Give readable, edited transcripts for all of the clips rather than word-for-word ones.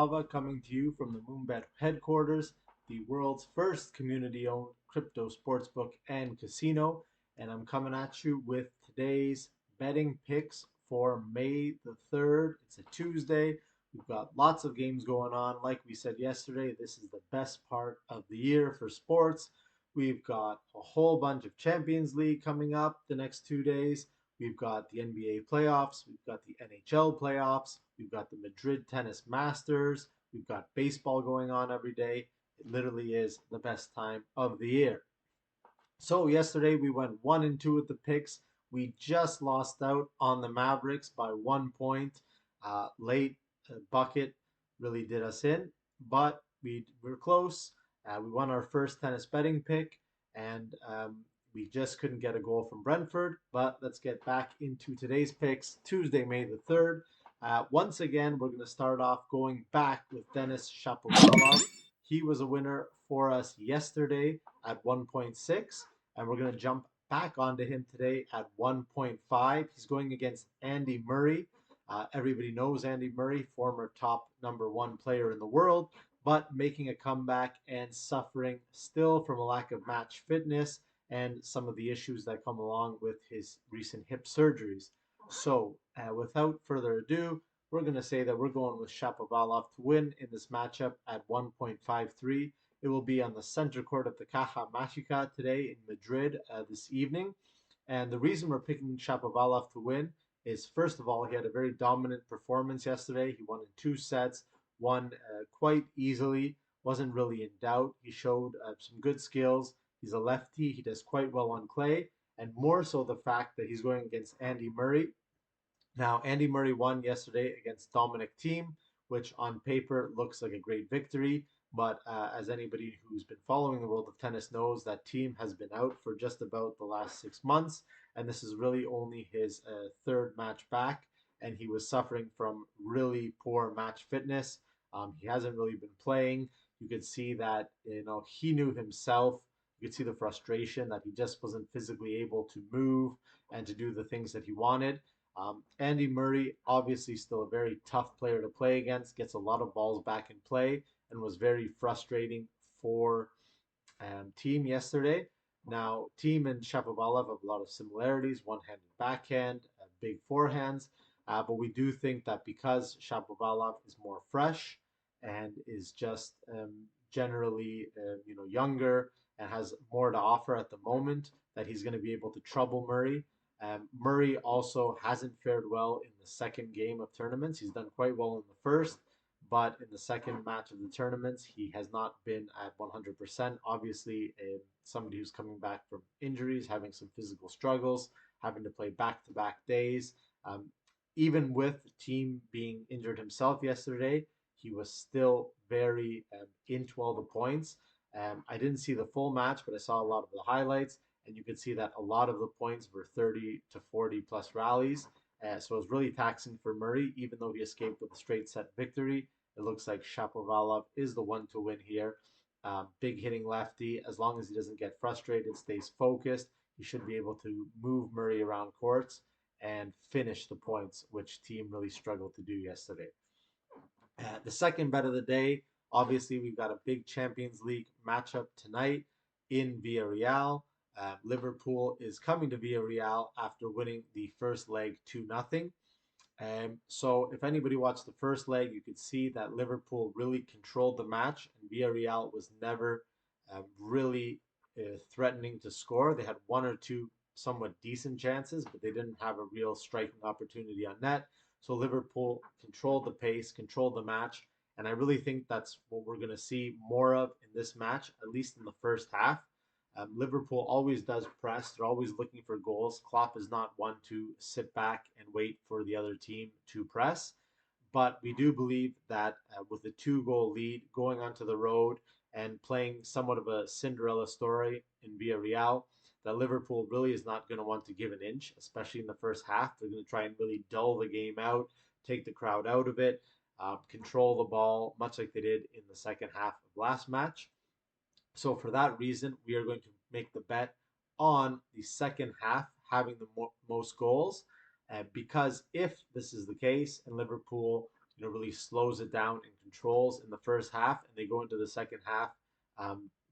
Rava coming to you from the Moonbet headquarters, the world's first community-owned crypto sportsbook and casino. And I'm coming at you with today's betting picks for May the 3rd. It's a Tuesday. We've got lots of games going on. Like we said yesterday, this is the best part of the year for sports. We've got a whole bunch of Champions League coming up the next 2 days. We've got the NBA playoffs. We've got the NHL playoffs. We've got the Madrid Tennis Masters. We've got baseball going on every day. It literally is the best time of the year. So yesterday we went 1-2 with the picks. We just lost out on the Mavericks by 1 point. Late bucket really did us in, but we were close. We won our first tennis betting pick, and we just couldn't get a goal from Brentford. But let's get back into today's picks. Tuesday, May the 3rd. Once again, we're going to start off going back with Dennis Shapovalov. He was a winner for us yesterday at 1.6, and we're going to jump back onto him today at 1.5. He's going against Andy Murray. Everybody knows Andy Murray, former top #1 player in the world, but making a comeback and suffering still from a lack of match fitness and some of the issues that come along with his recent hip surgeries. So, without further ado, we're going to say that we're going with Shapovalov to win in this matchup at 1.53. It will be on the center court of the Caja Mágica today in Madrid this evening. And the reason we're picking Shapovalov to win is, first of all, he had a very dominant performance yesterday. He won in 2 sets, won quite easily, wasn't really in doubt. He showed some good skills. He's a lefty. He does quite well on clay. And more so the fact that he's going against Andy Murray. Now, Andy Murray won yesterday against Dominic Thiem, which on paper looks like a great victory. But as anybody who's been following the world of tennis knows, that Thiem has been out for just about the last 6 months. And this is really only his third match back. And he was suffering from really poor match fitness. He hasn't really been playing. You could see that, he knew himself. You could see the frustration that he just wasn't physically able to move and to do the things that he wanted. Andy Murray, obviously still a very tough player to play against, gets a lot of balls back in play, and was very frustrating for Thiem yesterday. Now, Thiem and Shapovalov have a lot of similarities, one-handed backhand, big forehands, but we do think that because Shapovalov is more fresh and is just generally, younger and has more to offer at the moment, that he's going to be able to trouble Murray. Murray also hasn't fared well in the second game of tournaments. He's done quite well in the first, but in the second match of the tournaments, he has not been at 100%. Obviously, somebody who's coming back from injuries, having some physical struggles, having to play back-to-back days. Even with the team being injured himself yesterday, he was still very into all the points. I didn't see the full match, but I saw a lot of the highlights, and you could see that a lot of the points were 30 to 40 plus rallies. So it was really taxing for Murray, even though he escaped with a straight set victory. It looks like Shapovalov is the one to win here. Big hitting lefty. As long as he doesn't get frustrated, stays focused, he should be able to move Murray around courts and finish the points, which Thiem really struggled to do yesterday. The second bet of the day, obviously, we've got a big Champions League matchup tonight in Villarreal. Liverpool is coming to Villarreal after winning the first leg 2-0. So if anybody watched the first leg, you could see that Liverpool really controlled the match, and Villarreal was never really threatening to score. They had one or two somewhat decent chances, but they didn't have a real striking opportunity on net. So Liverpool controlled the pace, controlled the match, and I really think that's what we're going to see more of in this match, at least in the first half. Liverpool always does press. They're always looking for goals. Klopp is not one to sit back and wait for the other team to press. But we do believe that with a 2-goal lead going onto the road and playing somewhat of a Cinderella story in Villarreal, that Liverpool really is not going to want to give an inch, especially in the first half. They're going to try and really dull the game out, take the crowd out of it, control the ball, much like they did in the second half of last match. So for that reason, we are going to make the bet on the second half having the most goals. Because if this is the case and Liverpool, really slows it down and controls in the first half, and they go into the second half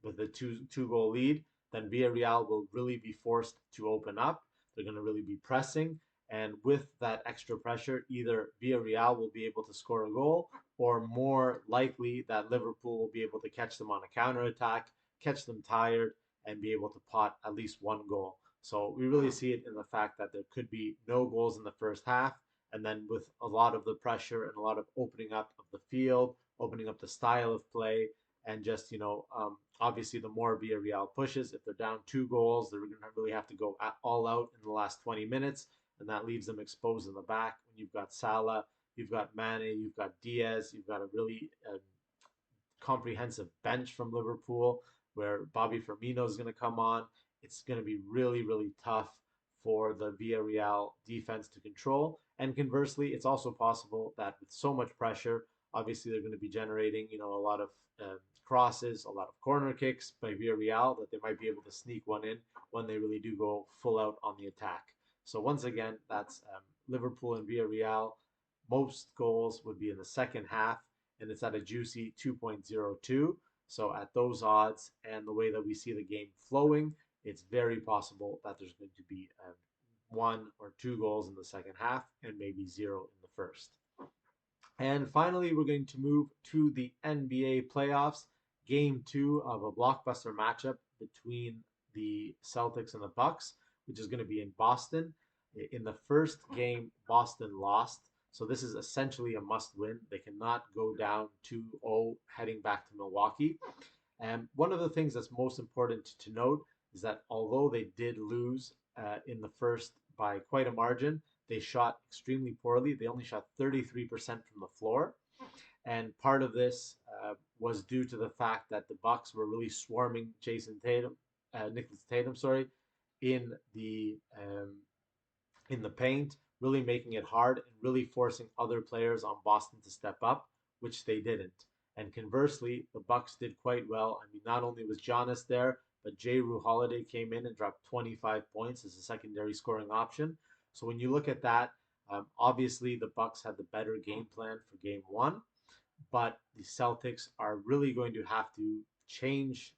with a two goal lead, then Villarreal will really be forced to open up. They're going to really be pressing, and with that extra pressure, either Villarreal will be able to score a goal, or more likely that Liverpool will be able to catch them on a counter attack, catch them tired, and be able to pot at least one goal. So we really see it in the fact that there could be no goals in the first half, and then with a lot of the pressure and a lot of opening up of the field, opening up the style of play, and just obviously the more Villarreal pushes, if they're down 2 goals, they're going to really have to go all out in the last 20 minutes, and that leaves them exposed in the back. When you've got Salah, you've got Mane, you've got Diaz, you've got a really comprehensive bench from Liverpool where Bobby Firmino is going to come on. It's going to be really, really tough for the Villarreal defense to control. And conversely, it's also possible that with so much pressure, obviously they're going to be generating, a lot of crosses, a lot of corner kicks by Villarreal that they might be able to sneak one in when they really do go full out on the attack. So once again, that's Liverpool and Villarreal. Most goals would be in the second half, and it's at a juicy 2.02. So at those odds and the way that we see the game flowing, it's very possible that there's going to be 1 or 2 goals in the second half and maybe zero in the first. And finally, we're going to move to the NBA playoffs. Game 2 of a blockbuster matchup between the Celtics and the Bucks, which is going to be in Boston. In the first game, Boston lost. So this is essentially a must win. They cannot go down 2-0 heading back to Milwaukee. And one of the things that's most important to note is that although they did lose in the first by quite a margin, they shot extremely poorly. They only shot 33% from the floor. And part of this was due to the fact that the Bucks were really swarming Nicholas Tatum, in the paint, really making it hard and really forcing other players on Boston to step up, which they didn't. And conversely, the Bucks did quite well. I mean, not only was Giannis there, but Jrue Holiday came in and dropped 25 points as a secondary scoring option. So when you look at that, obviously the Bucks had the better game plan for Game 1, but the Celtics are really going to have to change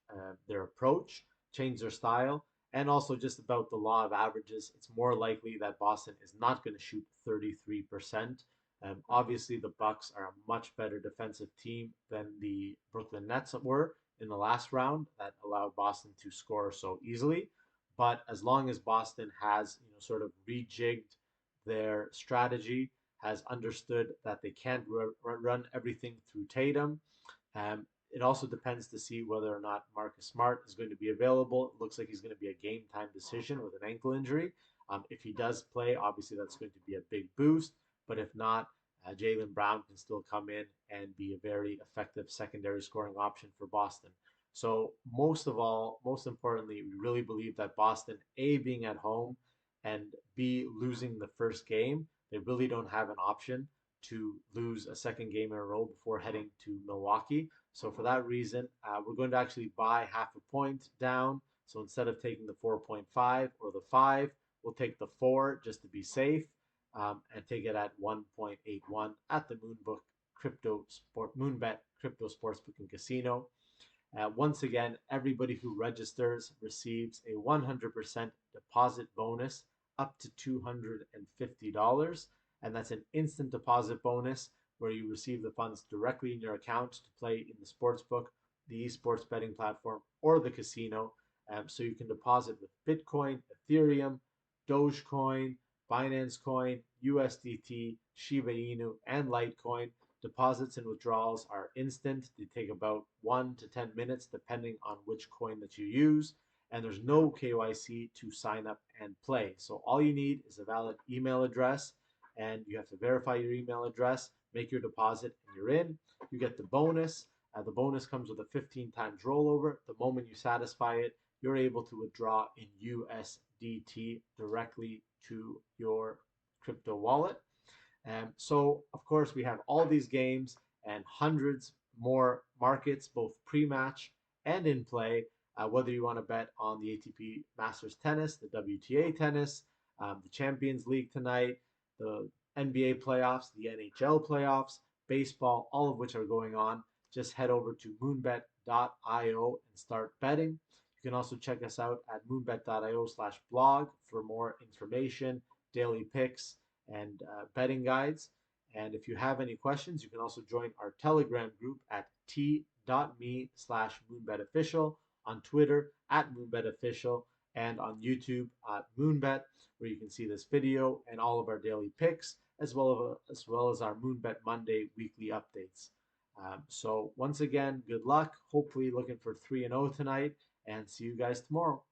their approach, change their style, and also just about the law of averages. It's more likely that Boston is not going to shoot 33%. Obviously, the Bucks are a much better defensive team than the Brooklyn Nets were in the last round that allowed Boston to score so easily. But as long as Boston has, sort of rejigged their strategy, has understood that they can't run everything through Tatum. It also depends to see whether or not Marcus Smart is going to be available. It looks like he's going to be a game time decision with an ankle injury. If he does play, obviously that's going to be a big boost. But if not, Jaylen Brown can still come in and be a very effective secondary scoring option for Boston. So most importantly, we really believe that Boston, A, being at home, and B, losing the first game, they really don't have an option to lose a second game in a row before heading to Milwaukee. So for that reason, we're going to actually buy half a point down. So instead of taking the 4.5 or the 5, we'll take the 4 just to be safe, and take it at 1.81 at the Moonbet Crypto Sportsbook and Casino. Once again, everybody who registers receives a 100% deposit bonus up to $250. And that's an instant deposit bonus where you receive the funds directly in your account to play in the sportsbook, the esports betting platform, or the casino. So you can deposit with Bitcoin, Ethereum, Dogecoin, Binance Coin, USDT, Shiba Inu, and Litecoin. Deposits and withdrawals are instant. They take about 1 to 10 minutes depending on which coin that you use. And there's no KYC to sign up and play. So all you need is a valid email address, and you have to verify your email address, make your deposit, and you're in. You get the bonus. The bonus comes with a 15 times rollover. The moment you satisfy it, you're able to withdraw in USDT directly to your crypto wallet. So, of course, we have all these games and hundreds more markets, both pre-match and in play, whether you want to bet on the ATP Masters Tennis, the WTA Tennis, the Champions League tonight, the NBA playoffs, the NHL playoffs, baseball, all of which are going on. Just head over to moonbet.io and start betting. You can also check us out at moonbet.io/blog for more information, daily picks, and betting guides. And if you have any questions, you can also join our Telegram group at t.me/moonbetofficial, on Twitter at moonbetofficial, and on YouTube at Moonbet, where you can see this video and all of our daily picks, as well as our Moonbet Monday weekly updates. So once again, good luck. Hopefully looking for 3-0 tonight, and see you guys tomorrow.